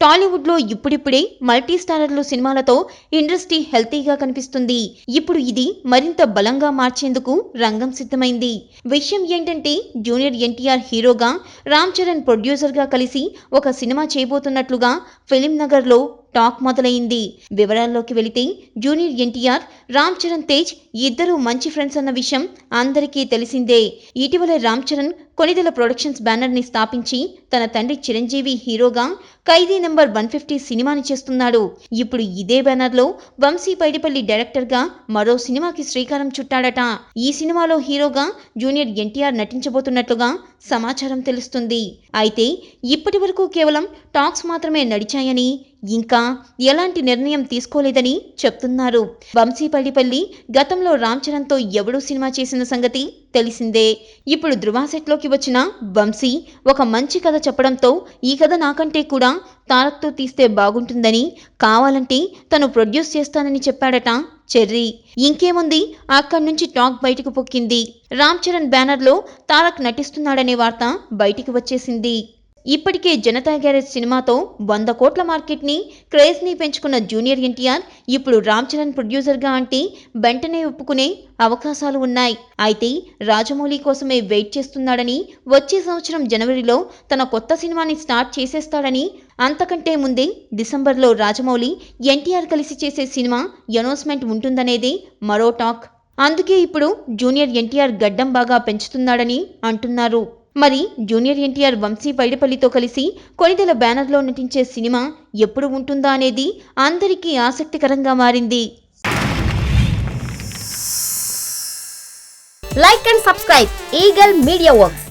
టాలీవుడ్ లో ఇప్పుడిప్పుడే మల్టీ స్టారర్లు సినిమాలతో ఇండస్ట్రీ హెల్తీగా కనిపిస్తుంది. ఇప్పుడు ఇది మరింత బలంగా మార్చేందుకు రంగం సిద్ధమైంది. విషయం ఏంటంటే జూనియర్ ఎన్టీఆర్ హీరోగా, రామ్ చరణ్ ప్రొడ్యూసర్ గా కలిసి ఒక సినిమా చేయబోతున్నట్లుగా ఫిలిం నగర్ లో టాక్ మొదలైంది. వివరాల్లోకి వెళితే జూనియర్ ఎన్టీఆర్, రామ్ చరణ్ తేజ్ ఇద్దరు మంచి ఫ్రెండ్స్ అన్న విషయం అందరికీ తెలిసిందే. ఇటీవల రామ్ చరణ్ కొనిదెల ప్రొడక్షన్స్ బ్యానర్ ని స్థాపించి తన తండ్రి చిరంజీవి హీరోగా ఖైదీ నంబర్ 150 సినిమాని చేస్తున్నాడు. ఇప్పుడు ఇదే బ్యానర్ లో వంశీ పైడిపల్లి డైరెక్టర్ గా మరో సినిమాకి శ్రీకారం చుట్టాడట. ఈ సినిమాలో హీరోగా జూనియర్ ఎన్టీఆర్ నటించబోతున్నట్లుగా సమాచారం తెలుస్తుంది. అయితే ఇప్పటి వరకు కేవలం టాక్స్ మాత్రమే నడిచాయని, ఇంకా ఎలాంటి నిర్ణయం తీసుకోలేదని చెప్తున్నారు. వంశీ పైడిపల్లి గతంలో రామ్ చరణ్ తో ఎవడూ సినిమా చేసిన సంగతి తెలిసిందే. ఇప్పుడు ధృవ సెట్ లోకి వచ్చిన వంశీ ఒక మంచి కథ చెప్పడంతో ఈ కథ నాకంటే కూడా తారక్తో తీస్తే బాగుంటుందని, కావాలంటే తను ప్రొడ్యూస్ చేస్తానని చెప్పాడట చెర్రీ. ఇంకేముంది, అక్కడి నుంచి టాక్ బయటకు పొక్కింది. రామ్ చరణ్ బ్యానర్ లో తారక్ నటిస్తున్నాడనే వార్త బయటికి వచ్చేసింది. ఇప్పటికే జనతా గ్యారేజ్ సినిమాతో 100 కోట్ల మార్కెట్ ని, క్రేజ్ ని పెంచుకున్న జూనియర్ ఎన్టీఆర్ ఇప్పుడు రామ్ చరణ్ ప్రొడ్యూసర్ గా అంటే వెంటనే ఒప్పుకునే అవకాశాలు ఉన్నాయి. అయితే రాజమౌళి కోసమే వెయిట్ చేస్తున్నాడని, వచ్చే సంవత్సరం జనవరిలో తన కొత్త సినిమాని స్టార్ట్ చేసేస్తాడని, అంతకంటే ముందే డిసెంబర్లో రాజమౌళి ఎన్టీఆర్ కలిసి చేసే సినిమా అనౌన్స్మెంట్ ఉంటుందనేదే మరో టాక్. అందుకే ఇప్పుడు జూనియర్ ఎన్టీఆర్ గడ్డం బాగా పెంచుతున్నాడని అంటున్నారు. మరి జూనియర్ ఎన్టీఆర్ వంశీ పైడిపల్లితో కలిసి కొనిదెల బ్యానర్లో నటించే సినిమా ఎప్పుడు ఉంటుందా అనేది అందరికీ ఆసక్తికరంగా మారింది. Like and subscribe Eagle Media Works.